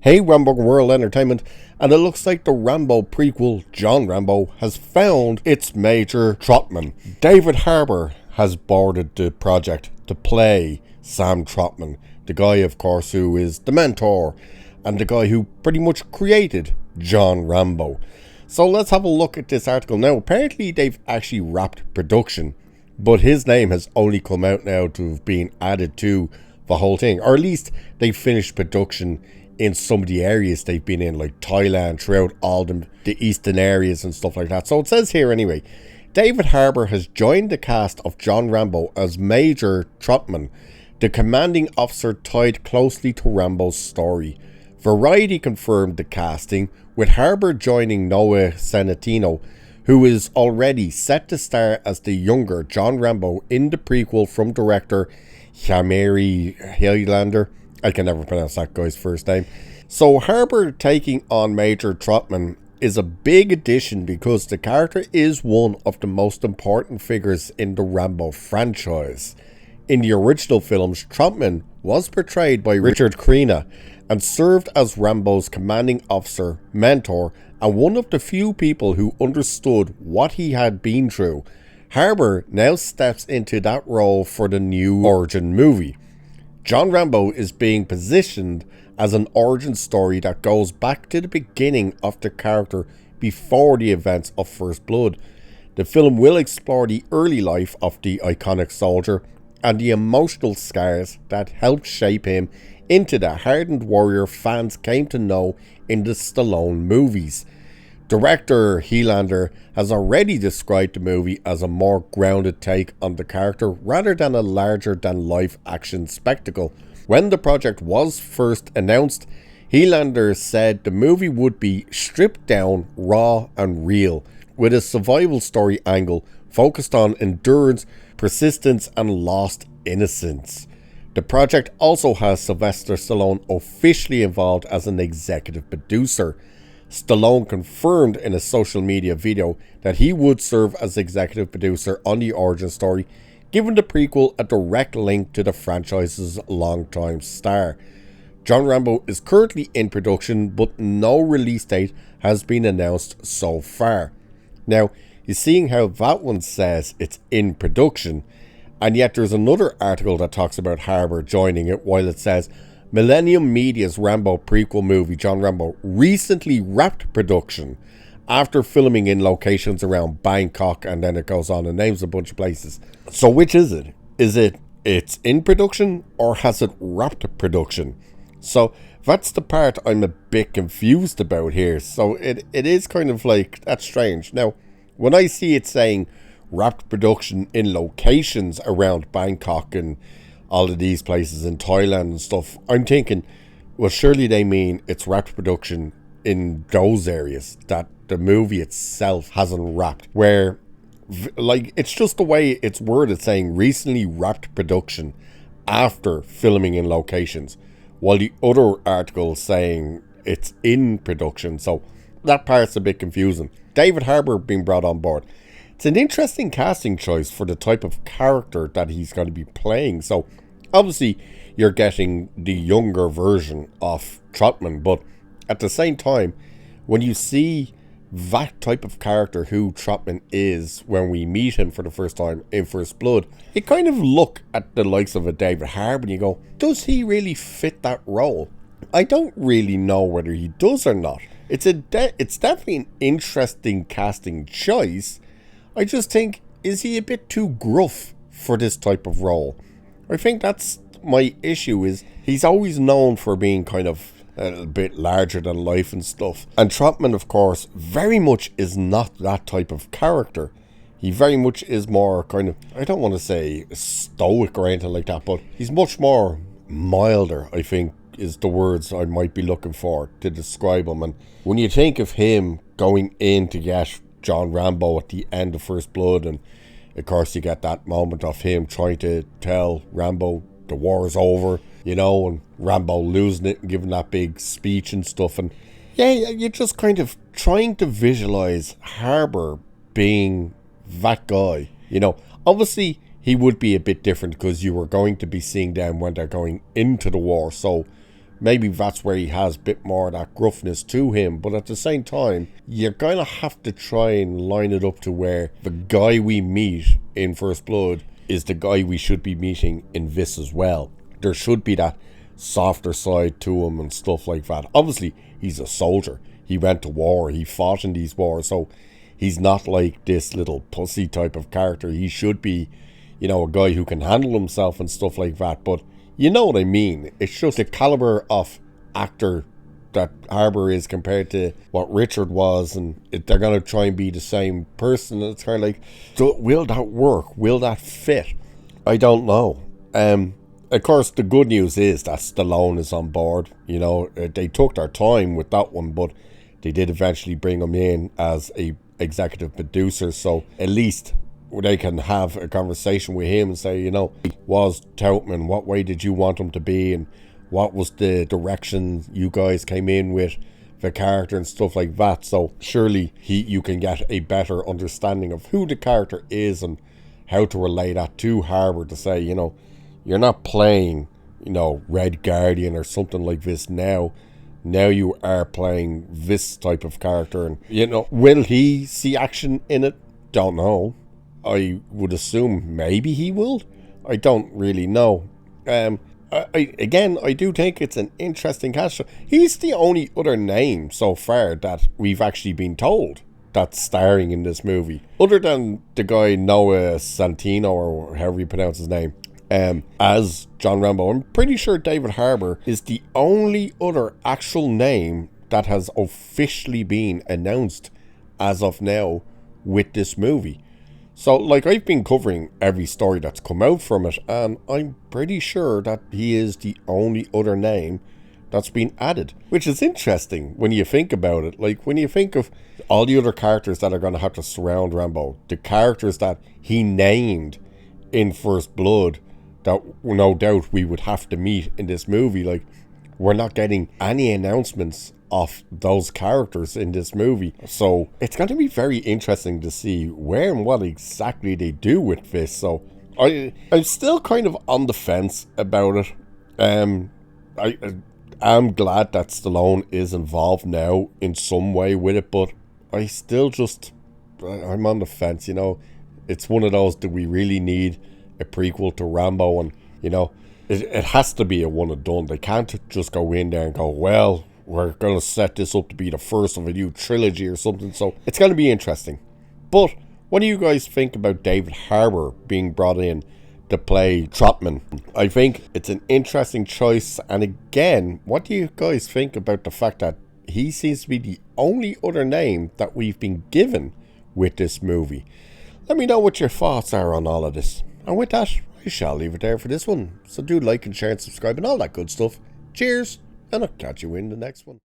Hey Rambo World Entertainment, and it looks like the Rambo prequel, John Rambo, has found its Major Trotman. David Harbour has boarded the project to play Sam Trotman, the guy of course who is the mentor and the guy who pretty much created John Rambo. So let's have a look at this article. Now apparently they've actually wrapped production, but his name has only come out now to have been added to the whole thing, or at least they finished production in some of the areas they've been in, like Thailand, throughout all the eastern areas and stuff like that. So it says here anyway, David Harbour has joined the cast of John Rambo as Major Trautman, the commanding officer tied closely to Rambo's story. Variety confirmed the casting, with Harbour joining Noah Centineo, who is already set to star as the younger John Rambo in the prequel from director Jamari Highlander. I can never pronounce that guy's first name. So Harbour taking on Major Trautman is a big addition because the character is one of the most important figures in the Rambo franchise. In the original films, Trautman was portrayed by Richard Crenna and served as Rambo's commanding officer, mentor, and one of the few people who understood what he had been through. Harbour now steps into that role for the new origin movie. John Rambo is being positioned as an origin story that goes back to the beginning of the character before the events of First Blood. The film will explore the early life of the iconic soldier and the emotional scars that helped shape him into the hardened warrior fans came to know in the Stallone movies. Director Highlander has already described the movie as a more grounded take on the character rather than a larger-than-life action spectacle. When the project was first announced, Highlander said the movie would be stripped down, raw and real, with a survival story angle focused on endurance, persistence and lost innocence. The project also has Sylvester Stallone officially involved as an executive producer. Stallone confirmed in a social media video that he would serve as executive producer on the origin story, giving the prequel a direct link to the franchise's longtime star. John Rambo is currently in production, but no release date has been announced so far. Now, you're seeing how that one says it's in production, and yet there's another article that talks about Harbour joining it while it says Millennium Media's Rambo prequel movie, John Rambo, recently wrapped production after filming in locations around Bangkok, and then it goes on and names a bunch of places. So which is it? Is it's in production or has it wrapped production? So that's the part I'm a bit confused about here. So it is kind of like, that's strange. Now, when I see it saying wrapped production in locations around Bangkok and all of these places in Thailand and stuff, I'm thinking, well, surely they mean it's wrapped production in those areas that the movie itself hasn't wrapped, where like it's just the way it's worded, saying recently wrapped production after filming in locations, while the other article saying it's in production. So that part's a bit confusing. David Harbour being brought on board. It's an interesting casting choice for the type of character that he's going to be playing. So obviously you're getting the younger version of Trautman, but at the same time, when you see that type of character who Trautman is when we meet him for the first time in First Blood, you kind of look at the likes of a David Harbour and you go, does he really fit that role? I don't really know whether he does or not. It's definitely an interesting casting choice. I just think, is he a bit too gruff for this type of role? I think that's my issue, is he's always known for being kind of a little bit larger than life and stuff. And Trautman, of course, very much is not that type of character. He very much is more kind of, I don't want to say stoic or anything like that, but he's much more milder, I think, is the words I might be looking for to describe him. And when you think of him going in to get John Rambo at the end of First Blood, and of course you get that moment of him trying to tell Rambo the war is over, you know, and Rambo losing it and giving that big speech and stuff. And yeah, you're just kind of trying to visualize Harbour being that guy, you know. Obviously he would be a bit different because you were going to be seeing them when they're going into the war, so maybe that's where he has a bit more of that gruffness to him, but at the same time, you're gonna have to try and line it up to where the guy we meet in First Blood is the guy we should be meeting in this as well. There should be that softer side to him and stuff like that. Obviously, he's a soldier. He went to war. He fought in these wars. So he's not like this little pussy type of character. He should be, you know, a guy who can handle himself and stuff like that. But you know what I mean. It's just the caliber of actor that Harbour is compared to what Richard was, and they're going to try and be the same person. And it's kind of like, so will that work? Will that fit? I don't know. Of course, the good news is that Stallone is on board. You know, they took their time with that one, but they did eventually bring him in as a executive producer. So at least they can have a conversation with him and say, you know, was Trautman, what way did you want him to be, and what was the direction you guys came in with the character and stuff like that. So surely you can get a better understanding of who the character is and how to relate that to Harbour to say, you know, you're not playing, you know, Red Guardian or something like this now. Now you are playing this type of character. And, you know, will he see action in it? Don't know. I would assume maybe he will. I don't really know. I do think it's an interesting cast. He's the only other name so far that we've actually been told that's starring in this movie. Other than the guy Noah Santino, or however you pronounce his name. As John Rambo. I'm pretty sure David Harbour is the only other actual name that has officially been announced as of now with this movie. So, like, I've been covering every story that's come out from it, and I'm pretty sure that he is the only other name that's been added. Which is interesting when you think about it. Like, when you think of all the other characters that are going to have to surround Rambo, the characters that he named in First Blood, that no doubt we would have to meet in this movie. Like, we're not getting any announcements of those characters in this movie. So it's going to be very interesting to see where and what exactly they do with this. So I'm still kind of on the fence about it. I'm glad that Stallone is involved now in some way with it, but I still I'm on the fence, you know. It's one of those, do we really need a prequel to Rambo? And, you know, it has to be a one and done. They can't just go in there and go, well, we're going to set this up to be the first of a new trilogy or something. So it's going to be interesting. But what do you guys think about David Harbour being brought in to play Trautman? I think it's an interesting choice. And again, what do you guys think about the fact that he seems to be the only other name that we've been given with this movie? Let me know what your thoughts are on all of this. And with that, I shall leave it there for this one. So do like and share and subscribe and all that good stuff. Cheers, and I'll catch you in the next one.